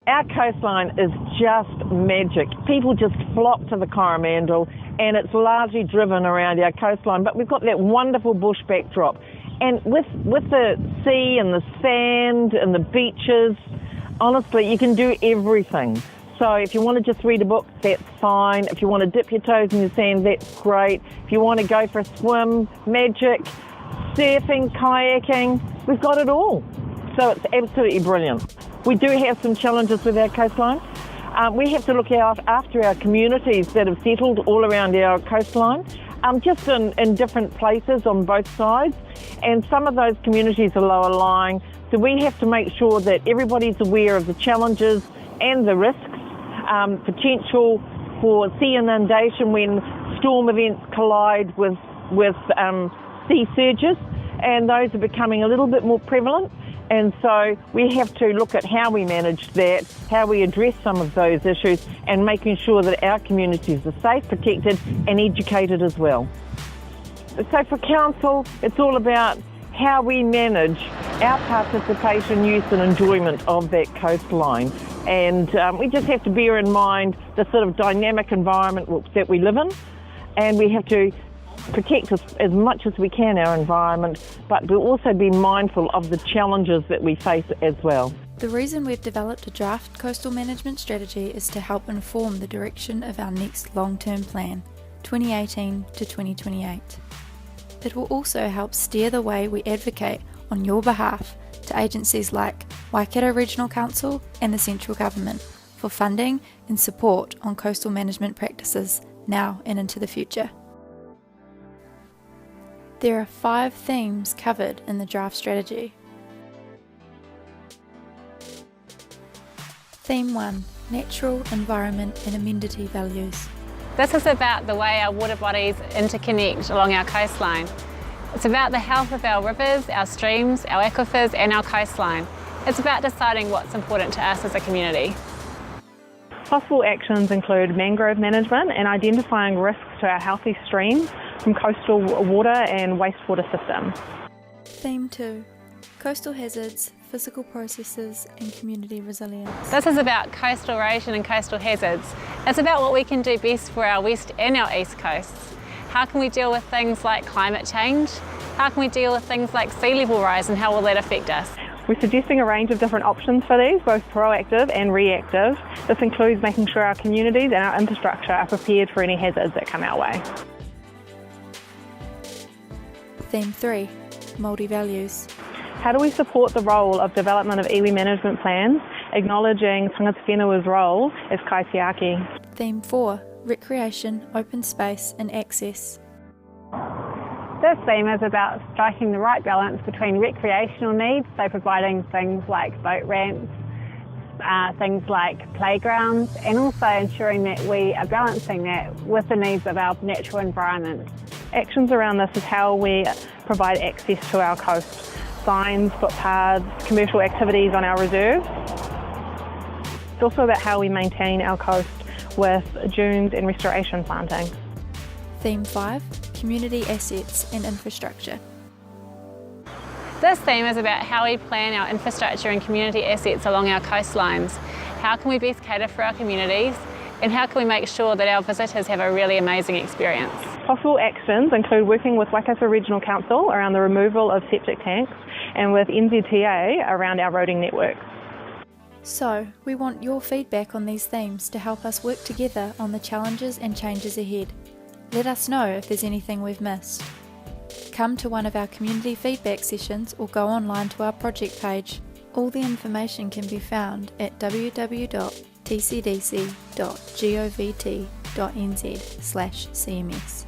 Our coastline is just magic. People just flock to the Coromandel, and it's largely driven around our coastline, but we've got that wonderful bush backdrop. And with the sea and the sand and the beaches, honestly, you can do everything. So if you want to just read a book, that's fine. If you want to dip your toes in the sand, that's great. If you want to go for a swim, magic, surfing, kayaking, we've got it all. So it's absolutely brilliant. We do have some challenges with our coastline. We have to look after our communities that have settled all around our coastline, just in different places on both sides. And some of those communities are lower lying, so we have to make sure that everybody's aware of the challenges and the risks, potential for sea inundation when storm events collide with sea surges, and those are becoming a little bit more prevalent. And so we have to look at how we manage that, how we address some of those issues, and making sure that our communities are safe, protected and educated as well. So for council, it's all about how we manage our participation, use and enjoyment of that coastline. And we just have to bear in mind the sort of dynamic environment that we live in, and we have to protect as much as we can our environment, but we'll also be mindful of the challenges that we face as well. The reason we've developed a draft coastal management strategy is to help inform the direction of our next long-term plan, 2018 to 2028. It will also help steer the way we advocate on your behalf to agencies like Waikato Regional Council and the central government for funding and support on coastal management practices now and into the future. There are 5 themes covered in the draft strategy. Theme 1, Natural, Environment and Amenity Values. This is about the way our water bodies interconnect along our coastline. It's about the health of our rivers, our streams, our aquifers and our coastline. It's about deciding what's important to us as a community. Possible actions include mangrove management and identifying risks to our healthy streams from coastal water and wastewater systems. Theme 2, Coastal Hazards, Physical Processes and Community Resilience. This is about coastal erosion and coastal hazards. It's about what we can do best for our west and our east coasts. How can we deal with things like climate change? How can we deal with things like sea level rise and how will that affect us? We're suggesting a range of different options for these, both proactive and reactive. This includes making sure our communities and our infrastructure are prepared for any hazards that come our way. Theme 3, Māori Values. How do we support the role of development of iwi management plans, acknowledging tangata whenua's role as kaitiaki? Theme 4, Recreation, Open Space and Access. This theme is about striking the right balance between recreational needs, so providing things like boat ramps, things like playgrounds, and also ensuring that we are balancing that with the needs of our natural environment. Actions around this is how we provide access to our coast. Signs, footpaths, commercial activities on our reserves. It's also about how we maintain our coast with dunes and restoration planting. Theme 5, Community Assets and Infrastructure. This theme is about how we plan our infrastructure and community assets along our coastlines. How can we best cater for our communities and how can we make sure that our visitors have a really amazing experience? Possible actions include working with Waikato Regional Council around the removal of septic tanks and with NZTA around our roading network. So, we want your feedback on these themes to help us work together on the challenges and changes ahead. Let us know if there's anything we've missed. Come to one of our community feedback sessions or go online to our project page. All the information can be found at www.tcdc.govt.nz/CMS.